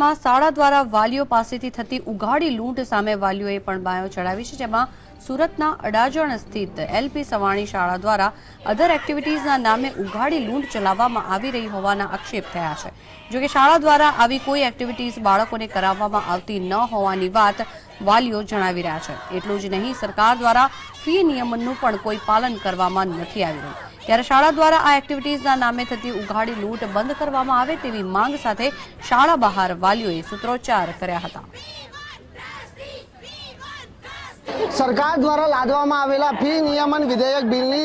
શાળા દ્વારા વાલીઓ પાસેથી થતી ઉઘાડી લૂંટ સામે વાલીઓએ પણ બાયો ચડાવી છે, જેમાં સુરતના અડાજણ સ્થિત એલપી સવાણી શાળા દ્વારા અધર એક્ટિવિટીઝના નામે ઉઘાડી લૂંટ ચલાવવામાં આવી રહી હોવાના આક્ષેપ થયા છે। જો કે શાળા દ્વારા આવી કોઈ એક્ટિવિટીઝ બાળકોને કરાવવામાં આવતી ન હોવાની વાત વાલીઓ જણાવી રહ્યા છે। એટલું જ નહીં, સરકાર દ્વારા ફી નિયમનનું પણ કોઈ પાલન કરવામાં નથી આવી રહ્યું, ત્યારે શાળા દ્વારા આ એક્ટિવિટીઝના નામે થતી ઉઘાડી લૂંટ બંધ કરવામાં આવે તેવી માંગ સાથે શાળા બહાર વાલીઓએ સૂત્રોચ્ચાર કર્યા હતા। सरकार द्वारा लादवामां आवेला फी नियमन विधेयक बिलनी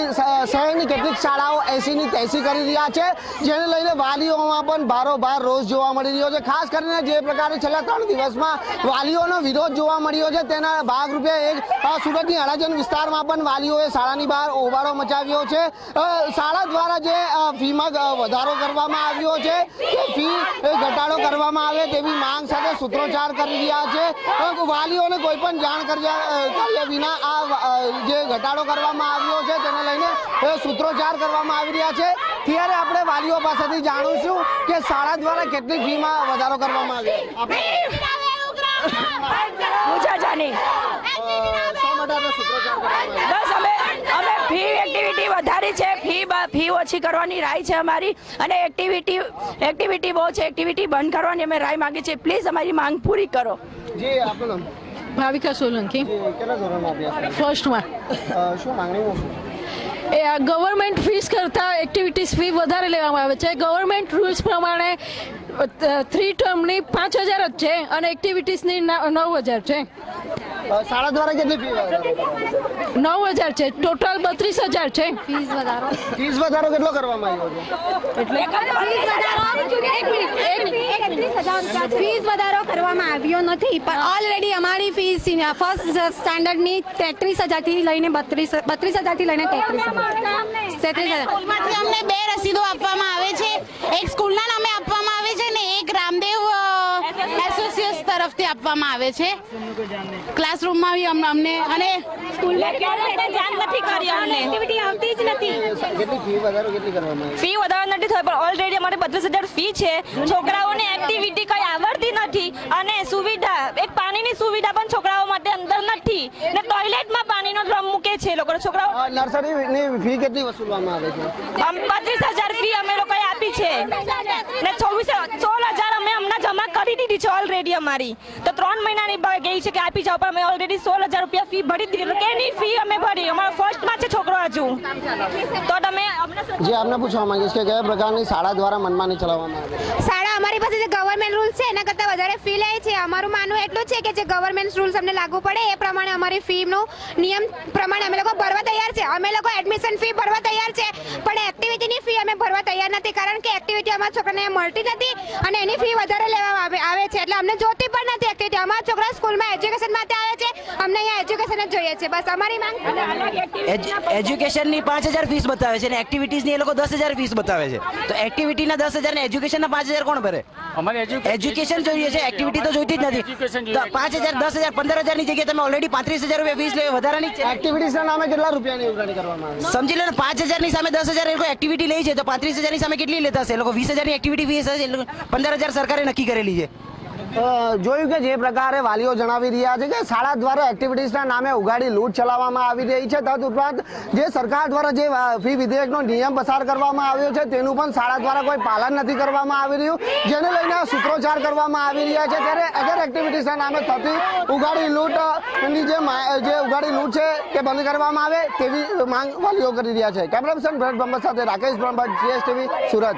शहेरनी केटलीक शाळाओ 80 ની 83 કરી રહ્યા છે, જેને લઈને વાલીઓમાં પણ ભારોભાર રોષ જોવા મળી રહ્યો છે। ખાસ કરીને જે પ્રકારે છેલ્લા 3 દિવસમાં વાલીઓનો વિરોધ જોવા મળ્યો છે, તેના ભાગરૂપે એક સુરતની અડાજણ વિસ્તારમાં પણ વાલીઓએ શાળાની બહાર હોબાળો મચાવ્યો છે। શાળા દ્વારા જે ફીમાં વધારો કરવામાં આવ્યો છે તે ફી ઘટાડો કરવામાં આવે તેવી માંગ સાથે સૂત્રોચ્ચાર કરી રહ્યા છે। વાલીઓને કોઈ પણ જાણ કર્યા વિના આ જે ઘટાડો કરવામાં આવ્યો છે તેને લઈને સૂત્રોચ્ચાર કરવામાં આવી રહ્યા છે। ત્યારે આપણે વાલીઓ પાસેથી જાણીશું કે શાળા દ્વારા કેટલી ફીમાં વધારો કરવામાં આવ્યો फी ओછી કરવાની રાય છે અમારી, અને એક્ટિવિટી બહુ છે, એક્ટિવિટી બંધ કરવાની અમે રાય માંગી છે। પ્લીઝ અમારી માંગ પૂરી કરો। જી આપનું નામ? ભાવિકા સોલંકી, કેટલા ધોરણમાં અભ્યાસ? ફર્સ્ટમાં। શું માંગણીઓ છે? ગવર્મેન્ટ ફીસ કરતાં એક્ટિવિટીઝ ફી વધારે લેવામાં આવે છે। ગવર્મેન્ટ રૂલ્સ પ્રમાણે 3 ટર્મની 5000 જ છે અને એક્ટિવિટીઝની 9000 છે। શાળા દ્વારા કેટલી ફી 9000 છે, ટોટલ 32000 છે। ફીસ વધારો કેટલો કરવામાં આવ્યો છે? ફીસ વધારો કરવામાં આવ્યો નથી, પણ ઓલરેડી અમારી ફીસ ફર્સ્ટ સ્ટાન્ડર્ડની 33000 થી લઈને 32000 થી લઈને 33000 સ્કૂલમાંથી અમને 2 રસીદો આપવામાં આવે છે, એક સ્કૂલના નામે આપવામાં આવે છે ને એક રામદેવ એસોસિએશન તરફથી આપવામાં આવે છે। ક્લાસરૂમમાં બી અમને અને સ્કૂલમાં જાણ નથી કરી, અમને એક્ટિવિટી આવતી જ નથી। કેટલી ફી વધારો કેટલી કરવામાં આવી? ફી વધારો નથી થયો, પણ ઓલરેડી અમારે 32000 ફી છે। છોકરાઓને એક્ટિવિટી કઈ આવડતી નથી, અને સુવિધા એક પાણીની સુવિધા પણ છોકરાઓ માટે અંદર નથી, ને ટોયલેટમાં પાણીનો ડ્રમ મૂકે છે લોકો। છોકરાઓ નર્સરીની ફી કેટલી વસૂલવામાં આવે છે? 35000 ફી અમે લોકોએ આપી છે, ને 16000 અમે હમણાં જમા કરી દીધી છે ઓલરેડી અમારી, તો 3 મહિનાની ગઈ છે કે આપી જાવ, પણ અમે ઓલરેડી 16000 રૂપિયા ફી ભરી દીધી। કેની ફી અમે ભરી? અમારો ફર્સ્ટમાં છે છોકરો હજુ, તો તમે જે આપને પૂછવા માંગીશ કે કયા પ્રકારની શાળા દ્વારા મનમાની ચલાવવામાં આવે? શાળા અમારી પાસે જે ગવર્મેન્ટ રૂલ્સ છે એના કરતાં વધારે ફી લે છે। અમારું માનવું એટલું છે કે જે ગવર્મેન્ટ રૂલ્સ અમને લાગુ પડે એ પ્રમાણે અમારી ફીનો નિયમ પ્રમાણે અમે લોકો ભરવા તૈયાર છે। અમે લોકો એડમિશન ફી ભરવા તૈયાર છે, પણ એક્ટિવિટીની ફી અમે ભરવા તૈયાર નથી, કારણ કે એક્ટિવિટી અમારા છોકરાને મળતી નથી અને એની ફી વધારે લેવામાં આવે છે, એટલે અમને જોતી પણ નથી એક્ટિવિટી। અમારા છોકરા સ્કૂલમાં એજ્યુકેશન માટે આવે છે, અમને અહીંયા એજ્યુકેશન જ જોઈએ છે, બસ અમારી માંગ। એજ્યુકેશનની 5000 ફીસ બતાવે છે અને એક્ટિવિટીઝની એ લોકો 10000 ફીસ બતાવે છે, તો એક્ટિવિટીના 10000 ને એજ્યુકેશનના 5000 કોણ ભરે? એજ્યુકેશન જોઈએ છે, એક્ટિવિટી તો જોઈતી જ નથી। તો 5000 10000 15000 ની જગ્યાએ તમે ઓલરેડી 35000 રૂપિયા ફીસ લે, વધારાની એક્ટિવિટીઝના નામે કેટલા રૂપિયાની ઉઘરાણી કરવામાં આવે? સમજી લો ને, 5000 ની સામે 10000 એ લોકો એક્ટિવિટી લે છે, તો 35000 ની સામે કેટલી લેતા હશે એ લોકો? 20000 ની એક્ટિવિટી ફીસ હશે, 15000 સરકારે નક્કી કરેલી છે। જોયું કે જે પ્રકારે વાલીઓ જણાવી રહ્યા છે કે શાળા દ્વારા એક્ટિવિટીઝના નામે ઉઘાડી લૂંટ ચલાવવામાં આવી રહી છે। તદુપરાંત જે સરકાર દ્વારા જે ફી વિધેયકનો નિયમ પસાર કરવામાં આવ્યો છે તેનું પણ શાળા દ્વારા કોઈ પાલન નથી કરવામાં આવી રહ્યું, જેને લઈને સૂત્રોચ્ચાર કરવામાં આવી રહ્યા છે। ત્યારે અધર એક્ટિવિટીઝના નામે થતી ઉઘાડી લૂંટની જે ઉઘાડી લૂંટ છે તે બંધ કરવામાં આવે તેવી માંગ વાલીઓ કરી રહ્યા છે। કેમેરા પર્સન ભરત બ્રહ્મત સાથે રાકેશ બ્રહ્મભટ્ટ, GSTV, સુરત।